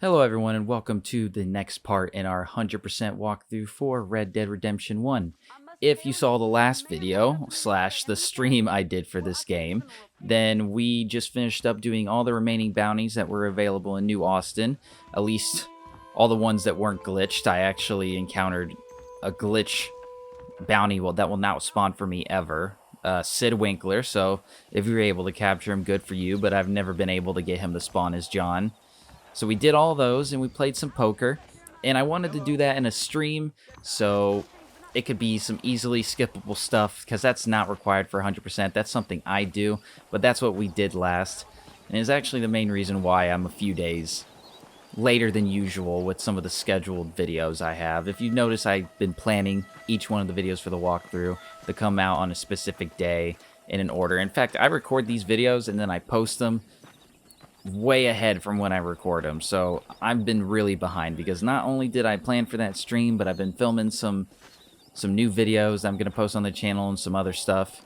Hello everyone and welcome to the next part in our 100% walkthrough for Red Dead Redemption 1. If you saw the last video, / the stream I did for this game, then we just finished up doing all the remaining bounties that were available in New Austin. At least all the ones that weren't glitched. I actually encountered a glitch bounty that will not spawn for me ever. Sid Winkler, so if you're able to capture him, good for you, but I've never been able to get him to spawn as John. So we did all those, and we played some poker, and I wanted to do that in a stream, so it could be some easily skippable stuff, because that's not required for 100%. That's something I do, but that's what we did last, and it's actually the main reason why I'm a few days later than usual with some of the scheduled videos I have. If you notice, I've been planning each one of the videos for the walkthrough to come out on a specific day in an order. In fact, I record these videos, and then I post them way ahead from when I record them, so I've been really behind because not only did I plan for that stream, but I've been filming some new videos I'm gonna post on the channel and some other stuff,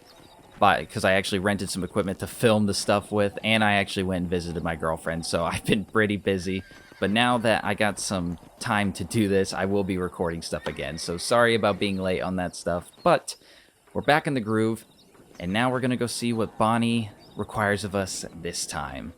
because I actually rented some equipment to film the stuff with, and I actually went and visited my girlfriend, so I've been pretty busy. But now that I got some time to do this, I will be recording stuff again, so sorry about being late on that stuff, but we're back in the groove, and now we're gonna go see what Bonnie requires of us this time.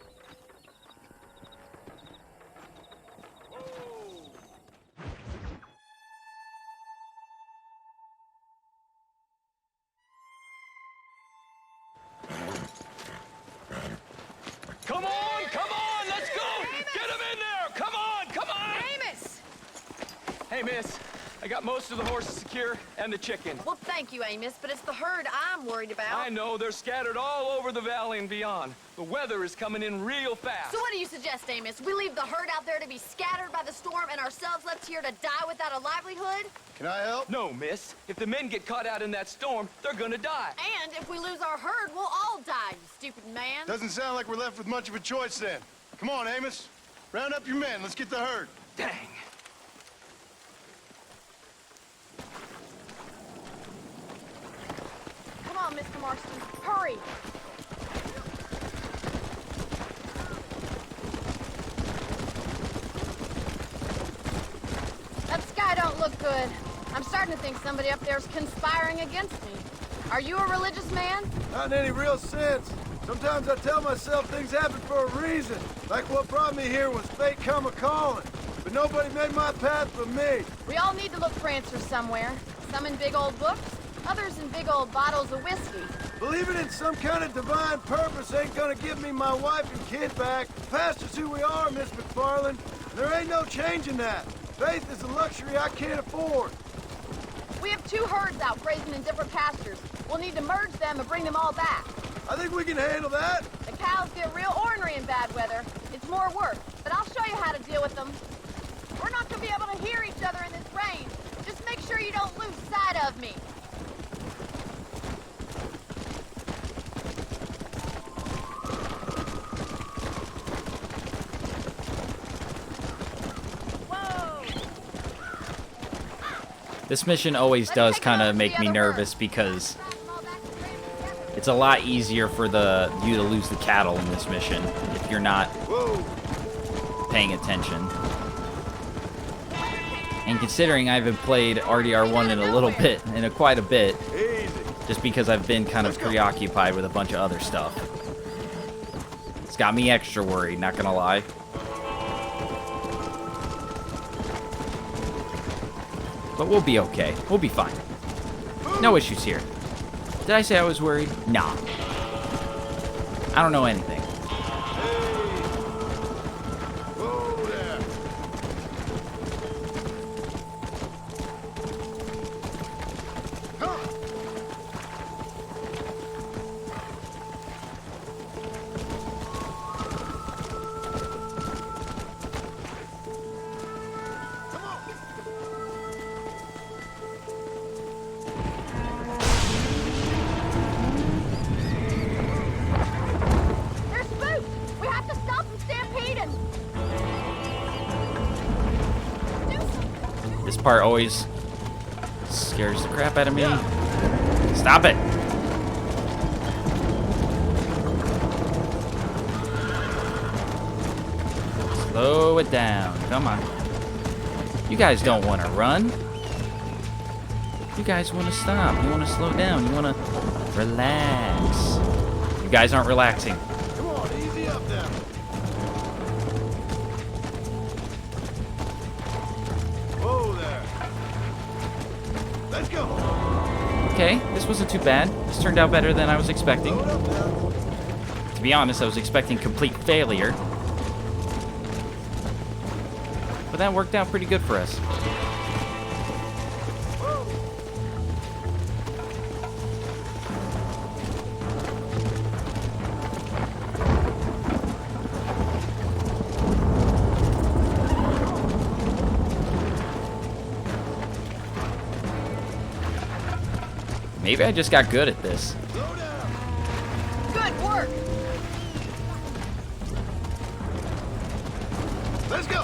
Come on, let's go! Amos! Get him in there! Come on! Amos! Hey, miss, I got most of the horses secure and the chicken. Well, thank you, Amos, but it's the herd I'm worried about. I know, they're scattered all over the valley and beyond. The weather is coming in real fast. So what do you suggest, Amos? We leave the herd out there to be scattered by the storm and ourselves left here to die without a livelihood? Can I help? No, miss. If the men get caught out in that storm, they're gonna die. And if we lose our herd, we'll all die, you stupid man. Doesn't sound like we're left with much of a choice then. Come on, Amos. Round up your men. Let's get the herd. Dang. Come on, Mr. Marston. Hurry! That sky don't look good. I'm starting to think somebody up there's conspiring against me. Are you a religious man? Not in any real sense. Sometimes I tell myself things happen for a reason. Like what brought me here was fate come a-calling. But nobody made my path but me. We all need to look for answers somewhere. Some in big old books, others in big old bottles of whiskey. Believing in some kind of divine purpose ain't gonna give me my wife and kid back. The past is who we are, Miss MacFarlane. There ain't no changing that. Faith is a luxury I can't afford. We have two herds out grazing in different pastures. We'll need to merge them and bring them all back. I think we can handle that. The cows get real ornery in bad weather. It's more work, but I'll show you how to deal with them. We're not gonna be able to hear each other in this rain. Just make sure you don't lose sight of me. This mission always does kind of make me nervous because it's a lot easier for you to lose the cattle in this mission if you're not paying attention. And considering I haven't played RDR1 in a little bit, quite a bit, just because I've been kind of preoccupied with a bunch of other stuff. It's got me extra worried, not gonna lie. But we'll be okay. We'll be fine. No issues here. Did I say I was worried? Nah. I don't know anything. Whoa there. Come. Come on. They're spooked! We have to stop them stampeding! Do something! This part always scares the crap out of me. Stop it! Slow it down. Come on. You guys don't want to run. You guys want to stop. You want to slow down. You want to relax. You guys aren't relaxing. Come on, easy up there. Whoa there. Let's go. Okay, this wasn't too bad. This turned out better than I was expecting. Load up there. To be honest, I was expecting complete failure. But that worked out pretty good for us. Maybe I just got good at this. Slow down. Good work. Let's go.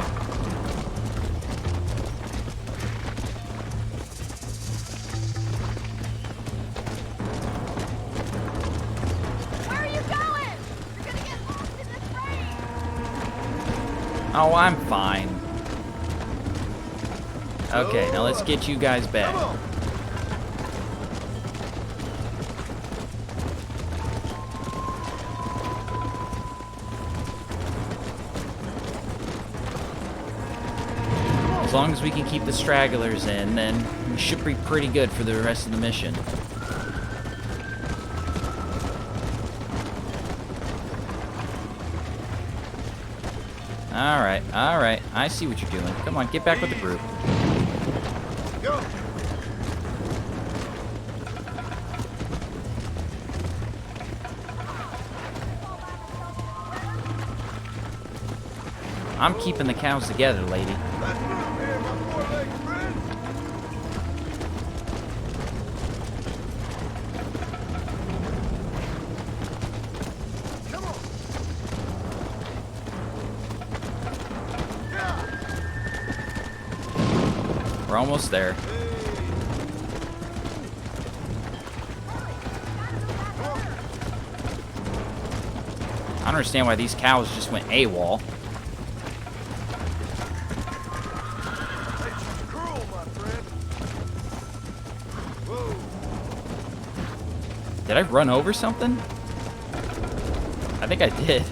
Where are you going? You're gonna get lost in this rain. Oh, I'm fine. Okay, now let's get you guys back. Come on. As long as we can keep the stragglers in, then we should be pretty good for the rest of the mission. Alright, alright. I see what you're doing. Come on, get back with the group. Go. I'm keeping the cows together, lady. Let's move here, my four-legged friend. Come on. Yeah. We're almost there. I don't understand why these cows just went AWOL. Nature's cruel, my friend. Whoa. Did I run over something? I think I did.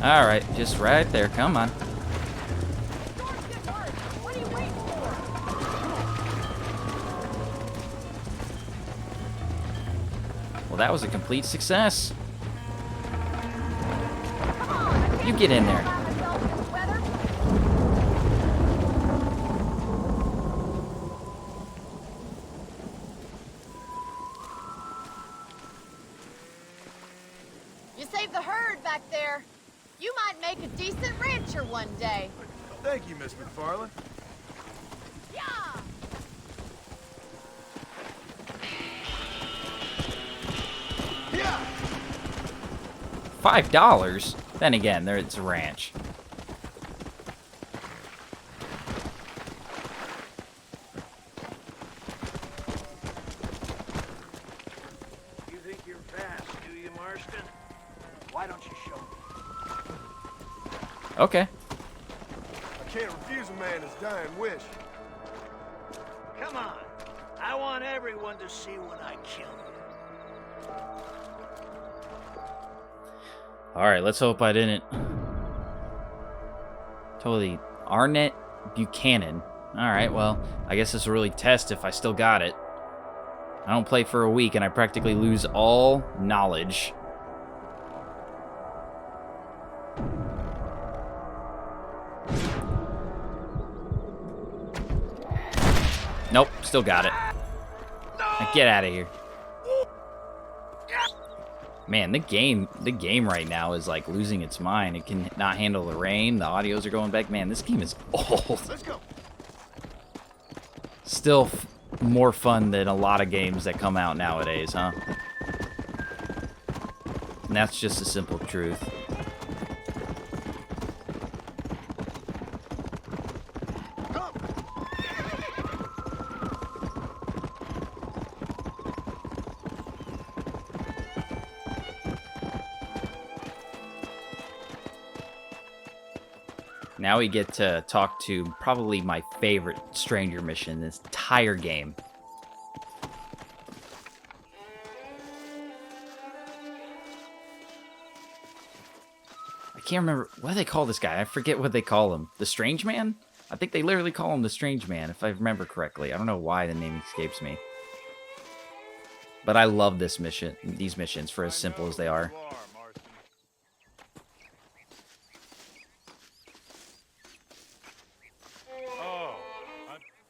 Alright, just right there. Come on. Storm's getting worse. What are you waiting for? Well, that was a complete success. Come on. I can't You get in there. by myself in this weather. You saved the herd back there. You might make a decent rancher one day. Thank you, Miss MacFarlane. Yeah. Yeah. $5? Then again, there it's a ranch. You think you're fast, do you, Marston? Why don't you show me? Okay. I can't refuse a man his dying wish. Come on. I want everyone to see what I killed. Alright, let's hope I didn't. Totally. Arnett Buchanan. Alright, well, I guess this will really test if I still got it. I don't play for a week and I practically lose all knowledge. Nope, still got it. Now get out of here. Man, the game right now is like losing its mind. It can not handle the rain. The audios are going back. Man, this game is old. Let's go. Still more fun than a lot of games that come out nowadays, huh? And that's just a simple truth. Come. Now we get to talk to probably my favorite stranger mission in this entire game. I can't remember, what do they call this guy? I forget what they call him. The Strange Man? I think they literally call him the Strange Man, if I remember correctly. I don't know why the name escapes me. But I love this mission, these missions, for as simple as they are.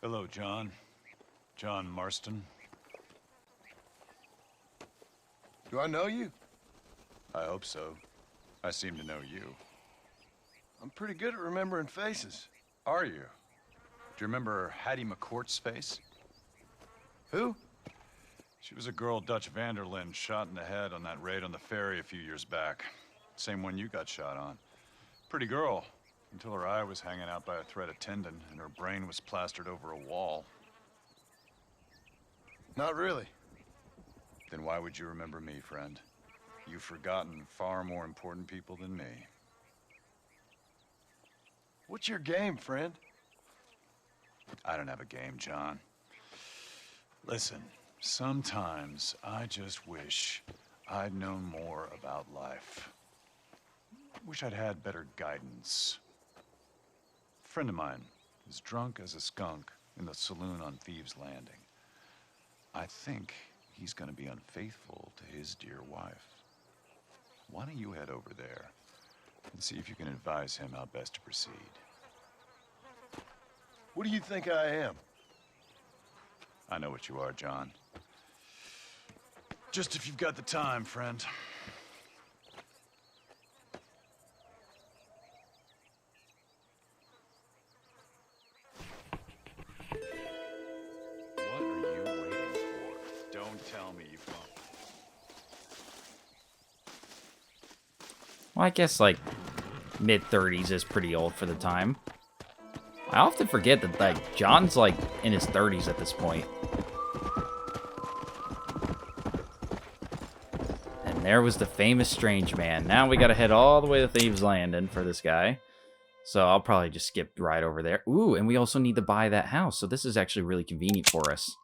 Hello, John. John Marston. Do I know you? I hope so. I seem to know you. I'm pretty good at remembering faces. Are you? Do you remember Hattie McCourt's face? Who? She was a girl Dutch Vanderlyn shot in the head on that raid on the ferry a few years back. Same one you got shot on. Pretty girl, until her eye was hanging out by a thread of tendon and her brain was plastered over a wall. Not really. Then why would you remember me, friend? You've forgotten far more important people than me. What's your game, friend? I don't have a game, John. Listen, sometimes I just wish I'd known more about life. Wish I'd had better guidance. A friend of mine is drunk as a skunk in the saloon on Thieves' Landing. I think he's gonna be unfaithful to his dear wife. Why don't you head over there and see if you can advise him how best to proceed? What do you think I am? I know what you are, John. Just if you've got the time, friend. What are you waiting for? Don't tell me you've gone. Well, I guess, like, mid-30s is pretty old for the time. I often forget that, like, John's, like, in his 30s at this point. And there was the famous Strange Man. Now we gotta head all the way to Thieves' Landing for this guy. So I'll probably just skip right over there. Ooh, and we also need to buy that house. So this is actually really convenient for us.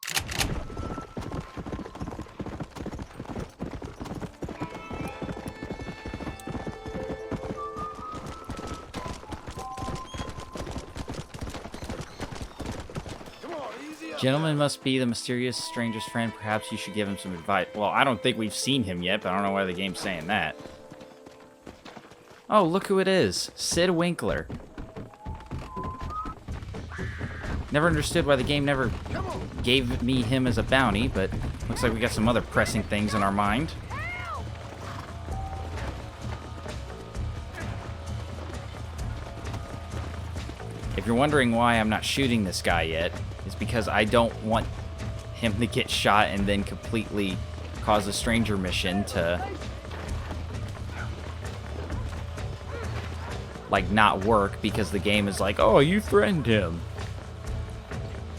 Gentleman must be the mysterious stranger's friend. Perhaps you should give him some advice. Well, I don't think we've seen him yet, but I don't know why the game's saying that. Oh, look who it is. Sid Winkler. Never understood why the game never gave me him as a bounty, but looks like we got some other pressing things in our mind. If you're wondering why I'm not shooting this guy yet, it's because I don't want him to get shot and then completely cause a stranger mission to, like, not work because the game is like, oh, you threatened him.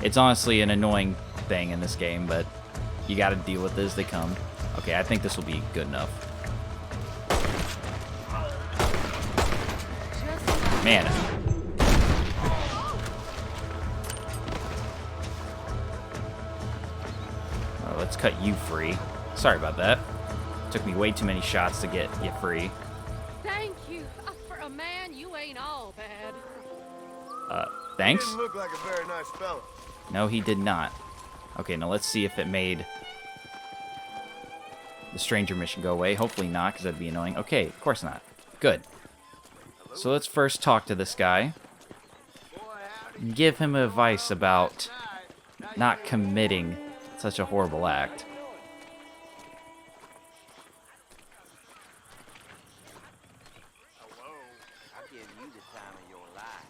It's honestly an annoying thing in this game, but you gotta deal with it as they come. Okay, I think this will be good enough. Man. Let's cut you free. Sorry about that. Took me way too many shots to get you free. Thank you. For a man, you ain't all bad. Thanks? Didn't look like a very nice fella. No, he did not. Okay, now let's see if it made the stranger mission go away. Hopefully not, because that'd be annoying. Okay, of course not. Good. So let's first talk to this guy. And give him advice about not committing such a horrible act. Hello. I'm giving you the time of your life.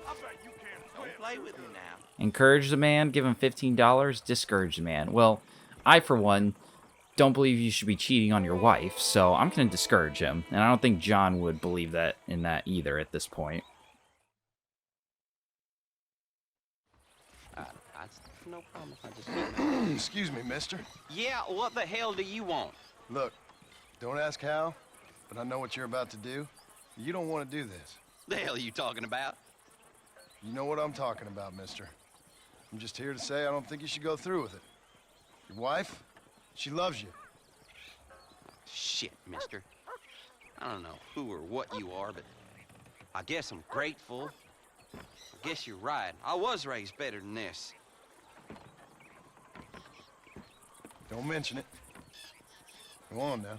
I bet you can't don't play with me now. Encourage the man, give him $15, discourage the man. Well, I, for one, don't believe you should be cheating on your wife, so I'm going to discourage him. And I don't think John would believe that in that either at this point. No problem if I just... Excuse me, mister. Yeah, what the hell do you want? Look, don't ask how, but I know what you're about to do. You don't want to do this. The hell are you talking about? You know what I'm talking about, mister. I'm just here to say I don't think you should go through with it. Your wife, she loves you. Shit, mister. I don't know who or what you are, but I guess I'm grateful. I guess you're right. I was raised better than this. Don't mention it. Go on now.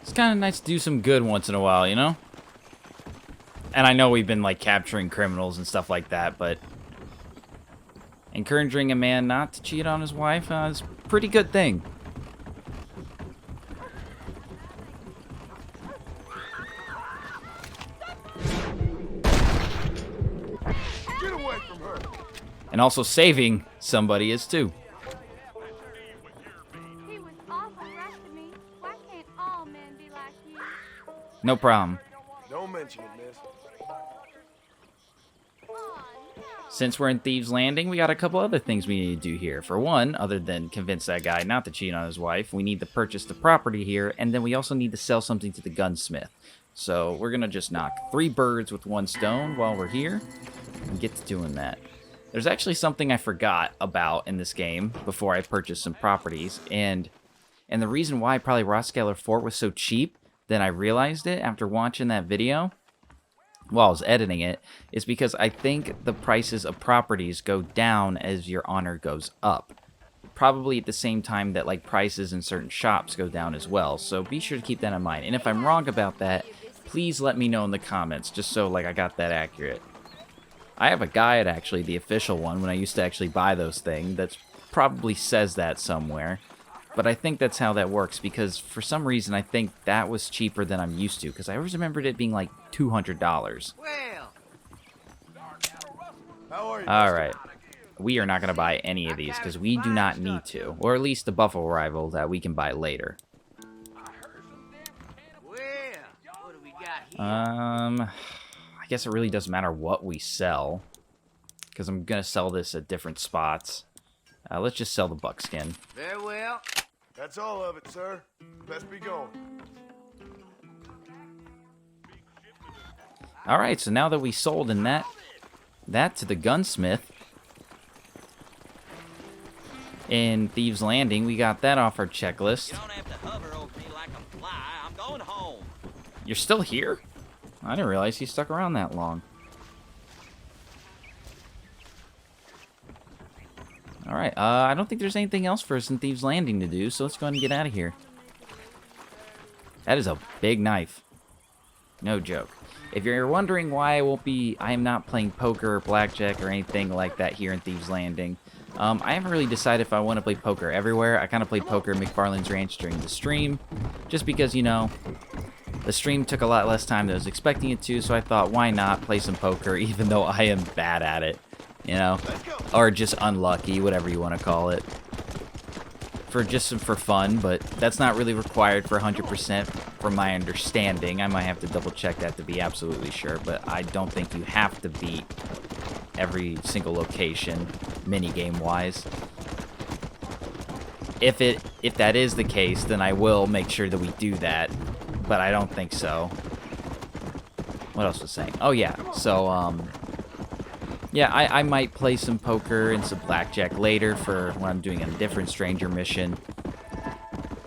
It's kind of nice to do some good once in a while, you know? And I know we've been, like, capturing criminals and stuff like that, but encouraging a man not to cheat on his wife is a pretty good thing. Get away from her! And also saving somebody is too. He was awful rough to me. Why can't all men be like you? No problem. Don't mention it, miss. Since we're in Thieves Landing, we got a couple other things we need to do here. For one, other than convince that guy not to cheat on his wife, we need to purchase the property here, and then we also need to sell something to the gunsmith. So we're going to just knock 3 birds with 1 stone while we're here and get to doing that. There's actually something I forgot about in this game before I purchased some properties, and the reason why probably Rothscaler Fort was so cheap, then I realized it after watching that video while I was editing it, is because I think the prices of properties go down as your honor goes up. Probably at the same time that like prices in certain shops go down as well, so be sure to keep that in mind. And if I'm wrong about that, please let me know in the comments, just so like I got that accurate. I have a guide, actually, the official one, when I used to actually buy those things, that probably says that somewhere. But I think that's how that works, because for some reason I think that was cheaper than I'm used to, because I always remembered it being like $200. Well, How are you? Alright. We are not going to buy any of these, because we do not need to. Or at least the Buffalo Rival that we can buy later. well, what do we got here? I guess it really doesn't matter what we sell, because I'm going to sell this at different spots. Let's just sell the buckskin. Very well. That's all of it, sir. Best be going. Alright, so now that we sold in that to the gunsmith in Thieves Landing, we got that off our checklist. You don't have to hover over me like a fly. I'm going home. You're still here? I didn't realize you stuck around that long. Alright, I don't think there's anything else for us in Thieves Landing to do, so let's go ahead and get out of here. That is a big knife. No joke. If you're wondering why I am not playing poker or blackjack or anything like that here in Thieves Landing, I haven't really decided if I want to play poker everywhere. I kind of played poker at MacFarlane's Ranch during the stream, just because, you know, the stream took a lot less time than I was expecting it to, so I thought, why not play some poker, even though I am bad at it, you know? Or just unlucky, whatever you want to call it. For fun, but that's not really required for 100% from my understanding. I might have to double check that to be absolutely sure, but I don't think you have to beat every single location, minigame wise. If that is the case, then I will make sure that we do that, but I don't think so. What else was I saying? Oh yeah, so yeah, I might play some poker and some blackjack later for when I'm doing a different stranger mission.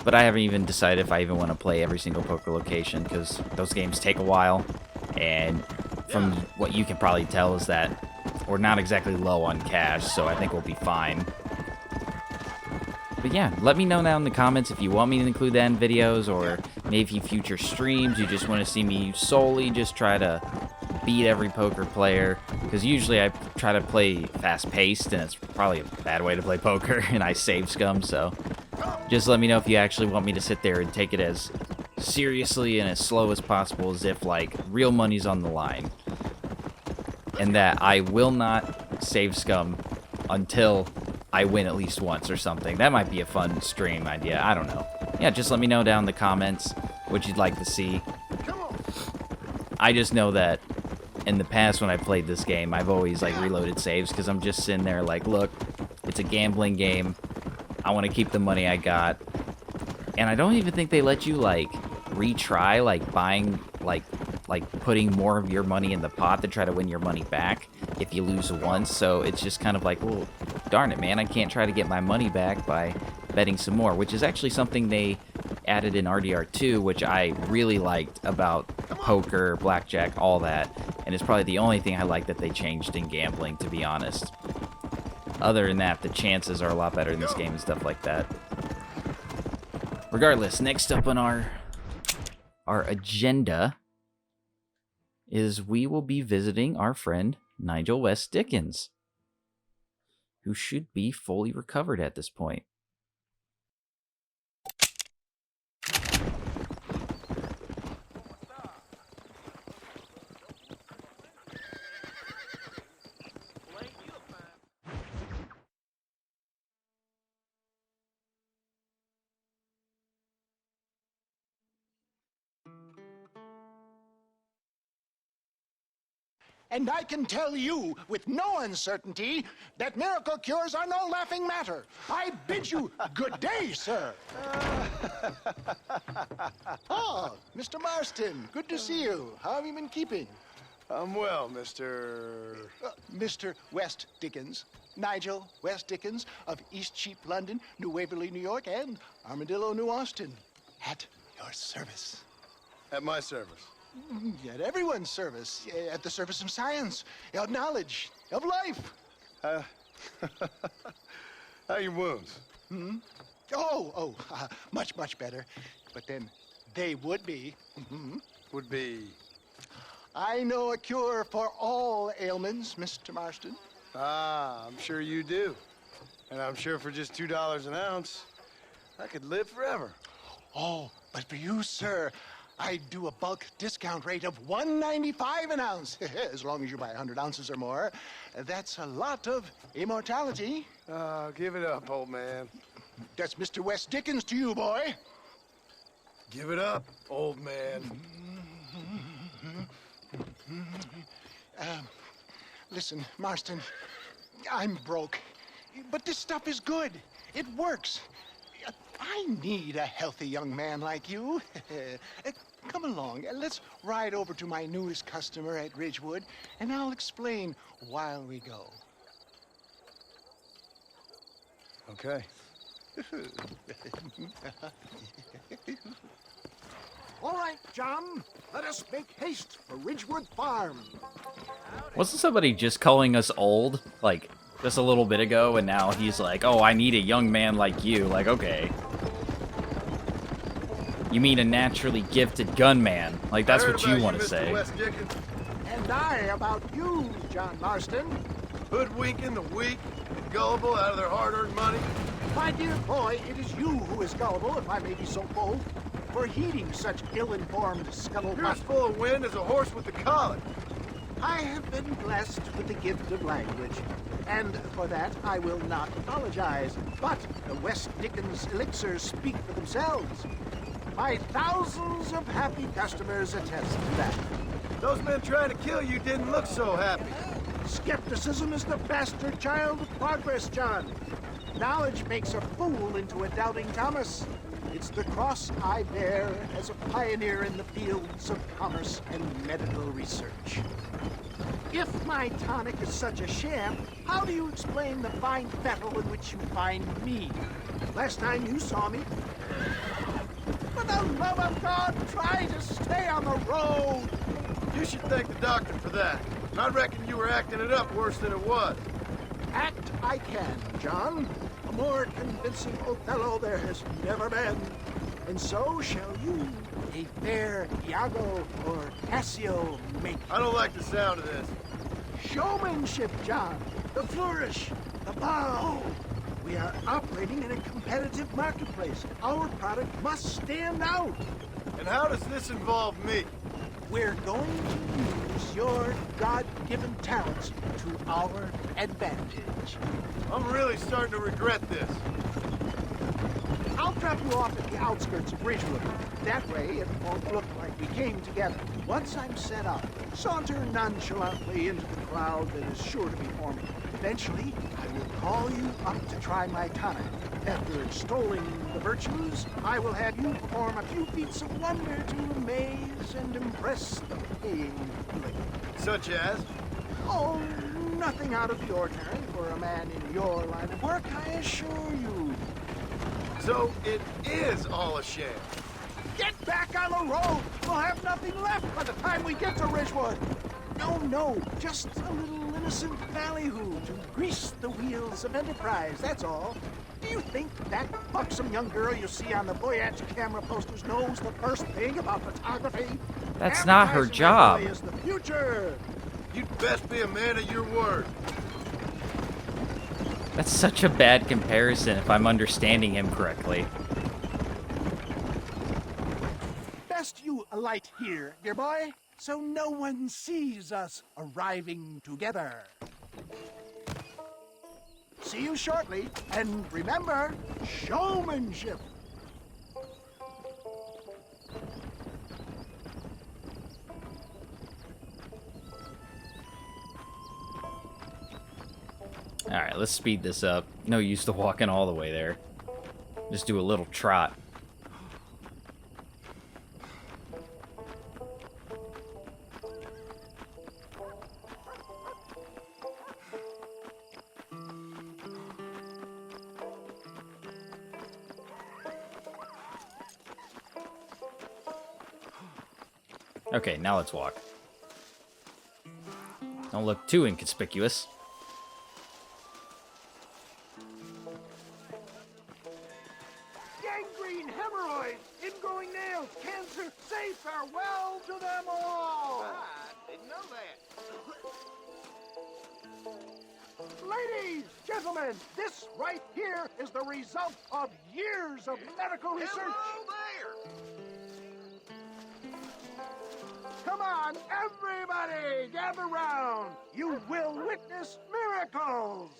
But I haven't even decided if I even want to play every single poker location, because those games take a while. And from what you can probably tell is that we're not exactly low on cash, so I think we'll be fine. But yeah, let me know down in the comments if you want me to include that in videos, or maybe future streams you just want to see me solely just try to beat every poker player, because usually I try to play fast-paced, and it's probably a bad way to play poker, and I save scum, so just let me know if you actually want me to sit there and take it as seriously and as slow as possible, as if, like, real money's on the line, and that I will not save scum until I win at least once or something. That might be a fun stream idea, I don't know. You yeah, just let me know down in the comments what you'd like to see. I just know that in the past when I played this game, I've always like reloaded saves because I'm just sitting there like, look, it's a gambling game. I want to keep the money I got. And I don't even think they let you like retry, like buying, like putting more of your money in the pot to try to win your money back if you lose once. So it's just kind of like, well, darn it, man, I can't try to get my money back by betting some more, which is actually something they added in RDR2, which I really liked about poker, blackjack, all that. And it's probably the only thing I like that they changed in gambling, to be honest. Other than that, the chances are a lot better in this game and stuff like that. Regardless, next up on our agenda is we will be visiting our friend Nigel West Dicken, who should be fully recovered at this point. And I can tell you with no uncertainty that miracle cures are no laughing matter. I bid you good day, sir. Oh, Mr. Marston, good to see you. How have you been keeping? I'm well, Mr. Mr. West Dickens. Nigel West Dickens of East Cheap, London, New Waverly, New York, and Armadillo, New Austin. At your service. At my service. At everyone's service. At the service of science, of knowledge, of life. How are your wounds? Much, much better. But then they would be. Would be. I know a cure for all ailments, Mr. Marston. Ah, I'm sure you do. And I'm sure for just $2 an ounce, I could live forever. Oh, but for you, sir, I do a bulk discount rate of $1.95 an ounce, as long as you buy 100 ounces or more. That's a lot of immortality. Give it up, old man. That's Mr. West Dickens to you, boy. Give it up, old man. Listen, Marston, I'm broke, but this stuff is good. It works. I need a healthy young man like you. Come along, let's ride over to my newest customer at Ridgewood, and I'll explain while we go. Okay. All right, John, let us make haste for Ridgewood Farm. Wasn't somebody just calling us old, like, just a little bit ago, and now he's like, oh, I need a young man like you. Like, okay. You mean a naturally gifted gunman. Like, that's what you want to say. West Dickens. And I about you, John Marston. Hoodwinking the weak and gullible out of their hard-earned money. My dear boy, it is you who is gullible, if I may be so bold, for heeding such ill-informed scuttlebutt. You're as full of wind as a horse with the colic. I have been blessed with the gift of language, and for that I will not apologize. But the West Dickens elixirs speak for themselves. My thousands of happy customers attest to that. Those men trying to kill you didn't look so happy. Skepticism is the bastard child of progress, John. Knowledge makes a fool into a doubting Thomas. It's the cross I bear as a pioneer in the fields of commerce and medical research. If my tonic is such a sham, how do you explain the fine fettle in which you find me? Last time you saw me... For the love of God, try to stay on the road! You should thank the doctor for that. I reckon you were acting it up worse than it was. Act I can, John. A more convincing Othello there has never been. And so shall you, a fair Iago or Cassio make. I don't like the sound of this. Showmanship, John. The flourish, the bow. We are operating in a competitive marketplace. Our product must stand out. And how does this involve me? We're going to use your God-given talents to our advantage. I'm really starting to regret this. I'll drop you off at the outskirts of Ridgewood. That way, it won't look like we came together. Once I'm set up, saunter nonchalantly into the crowd that is sure to be forming. Eventually, I will call you up to try my tonic. After extolling the virtues, I will have you perform a few feats of wonder to amaze and impress the paying public. Such as? Oh, nothing out of the ordinary for a man in your line of work, I assure you. So it is all a sham. Get back on the road! We'll have nothing left by the time we get to Ridgewood. No, just a little innocent ballyhoo to grease the wheels of enterprise, that's all. Do you think that buxom young girl you see on the voyage camera posters knows the first thing about photography? That's not her Advertising job. really is the future. You'd best be a man of your word. That's such a bad comparison if I'm understanding him correctly. Best you alight here, dear boy, so no one sees us arriving together. See you shortly, and remember, showmanship. Alright, let's speed this up. No use to walking all the way there. Just do a little trot. Okay, now let's walk. Don't look too inconspicuous. Gangrene, hemorrhoids, ingrowing nails, cancer, say farewell to them all! I didn't know that. Ladies, gentlemen, this right here is the result of years of medical research. Hello there! Come on, everybody, gather round. You will witness miracles.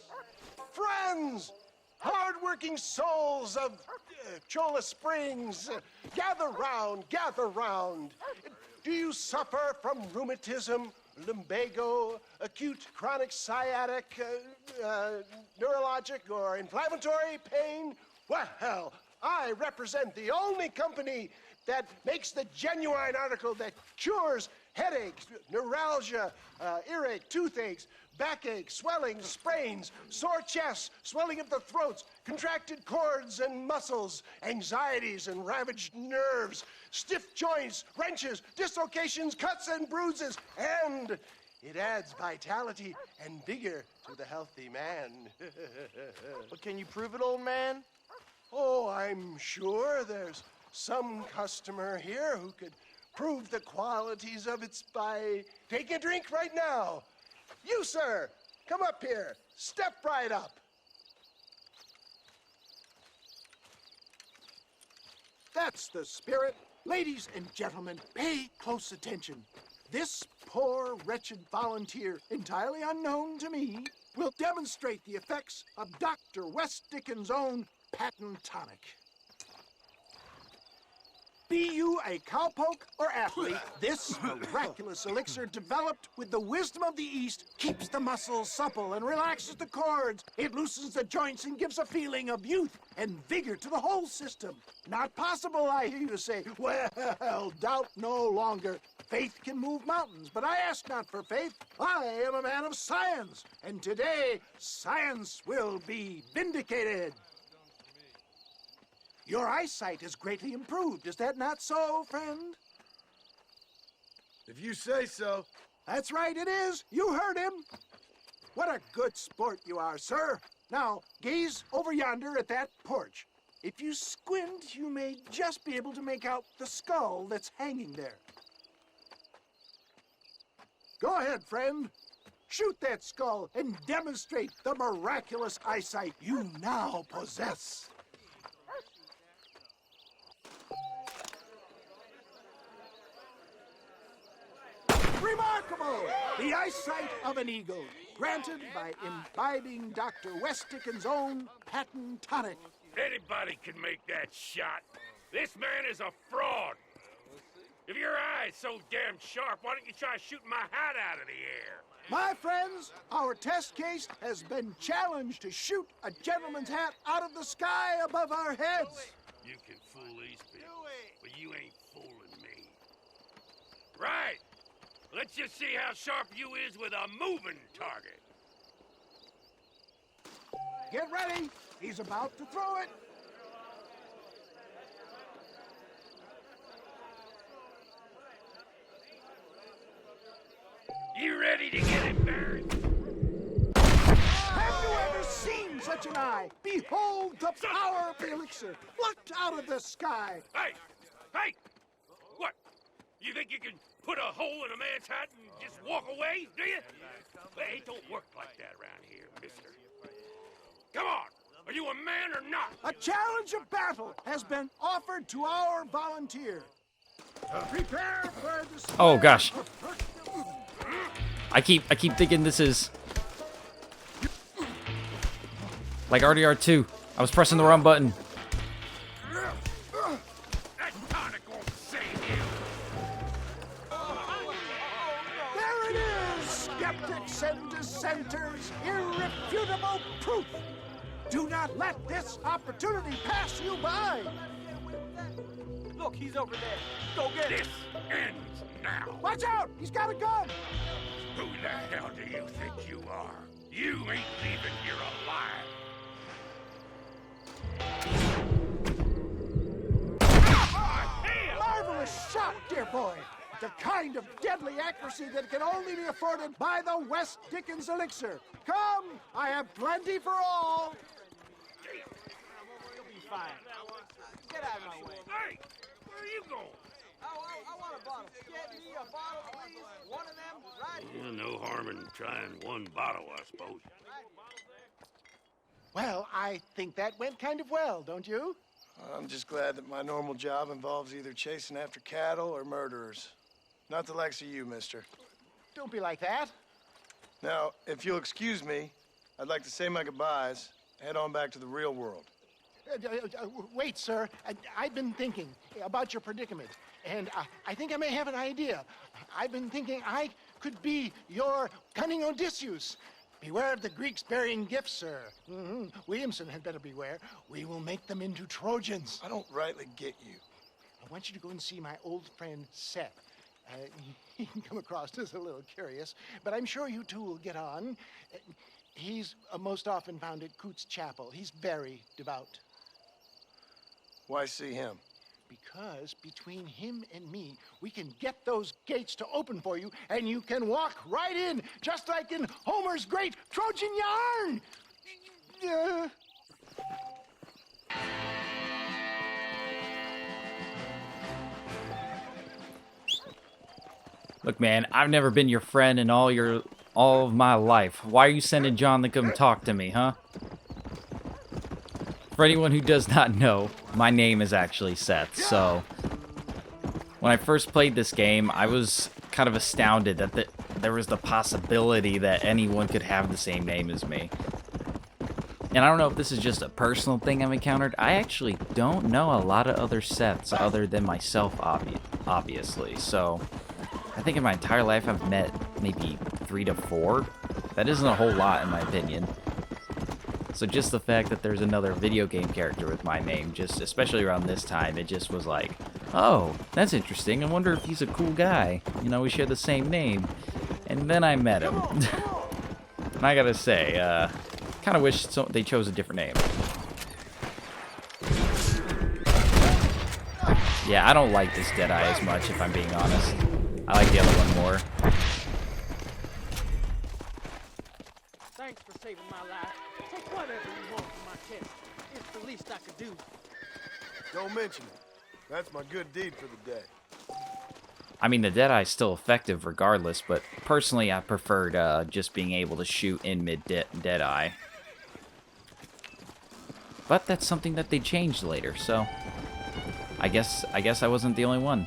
Friends, hard-working souls of Cholla Springs, gather round, gather round. Do you suffer from rheumatism, lumbago, acute chronic sciatic, neurologic, or inflammatory pain? Well, I represent the only company that makes the genuine article that cures headaches, neuralgia, earache, toothaches, backache, swelling, sprains, sore chests, swelling of the throats, contracted cords and muscles, anxieties and ravaged nerves, stiff joints, wrenches, dislocations, cuts and bruises, and it adds vitality and vigor to the healthy man. But can you prove it, old man? Oh, I'm sure there's some customer here who could prove the qualities of it by taking a drink right now. You, sir, come up here. Step right up. That's the spirit. Ladies and gentlemen, pay close attention. This poor, wretched volunteer, entirely unknown to me, will demonstrate the effects of Dr. West Dicken's own patent tonic. Be you a cowpoke or athlete, this miraculous elixir developed with the wisdom of the East keeps the muscles supple and relaxes the cords. It loosens the joints and gives a feeling of youth and vigor to the whole system. Not possible, I hear you say. Well, doubt no longer. Faith can move mountains, but I ask not for faith. I am a man of science, and today science will be vindicated. Your eyesight is greatly improved. Is that not so, friend? If you say so. That's right, it is. You heard him. What a good sport you are, sir. Now, gaze over yonder at that porch. If you squint, you may just be able to make out the skull that's hanging there. Go ahead, friend. Shoot that skull and demonstrate the miraculous eyesight you now possess. Remarkable! The eyesight of an eagle, granted by imbibing Dr. West Dicken's own patent tonic. Anybody can make that shot. This man is a fraud. If your eye's so damn sharp, why don't you try shooting my hat out of the air? My friends, our test case has been challenged to shoot a gentleman's hat out of the sky above our heads. You can fool these people, but you ain't fooling me. Right. Let's just see how sharp you is with a moving target. Get ready. He's about to throw it. You ready to get embarrassed? Have you ever seen such an eye? Behold the power of the elixir, plucked out of the sky. Hey! Hey! What? You think you can put a hole in a man's hat and just walk away, do you? Well, it don't work like that around here, mister. Come on! Are you a man or not? A challenge of battle has been offered to our volunteer. Prepare for the Oh gosh. I keep thinking this is like RDR2. I was pressing the wrong button. That tonic won't save you. There it is, skeptics and dissenters, irrefutable proof. Do not let this opportunity pass you by. Look, he's over there. Go get him. This ends now. Watch out, he's got a gun. Who the hell do you think you are? You ain't leaving here alive. Marvelous shot, dear boy. The kind of deadly accuracy that can only be afforded by the West Dickens elixir. Come, I have plenty for all. You'll be fine. Get out of my way. Hey, where are you going? I want a bottle. Get me a bottle, please. One of them, right here. No harm in trying one bottle, I suppose. Well, I think that went kind of well, don't you? I'm just glad that my normal job involves either chasing after cattle or murderers. Not the likes of you, mister. Don't be like that. Now, if you'll excuse me, I'd like to say my goodbyes, head on back to the real world. Wait, sir. I've been thinking about your predicament, and I think I may have an idea. I've been thinking I could be your cunning Odysseus. Beware of the Greeks burying gifts, sir. Williamson had better beware. We will make them into Trojans. I don't rightly get you. I want you to go and see my old friend Seth. He can come across as a little curious, but I'm sure you two will get on. He's most often found at Coots Chapel. He's very devout. Why see him? Because between him and me, we can get those gates to open for you, and you can walk right in, just like in Homer's great Trojan yarn! Look, man, I've never been your friend in all of my life. Why are you sending John to come talk to me, huh? For anyone who does not know, my name is actually Seth, so when I first played this game, I was kind of astounded that there was the possibility that anyone could have the same name as me. And I don't know if this is just a personal thing I've encountered. I actually don't know a lot of other Seths other than myself, obviously. So I think in my entire life I've met maybe 3 to 4. That isn't a whole lot in my opinion. So just the fact that there's another video game character with my name, just especially around this time, it just was like, oh, that's interesting. I wonder if he's a cool guy. You know, we share the same name. And then I met him. And I gotta say, kind of wish they chose a different name. Yeah, I don't like this Deadeye as much, if I'm being honest. I like the other one more. Thanks for saving my life. Take whatever you want from my chest. It's the least I could do. Don't mention it. That's my good deed for the day. I mean, the Deadeye's still effective regardless, but personally I preferred just being able to shoot in mid-Deadeye. But that's something that they changed later, so I guess I wasn't the only one.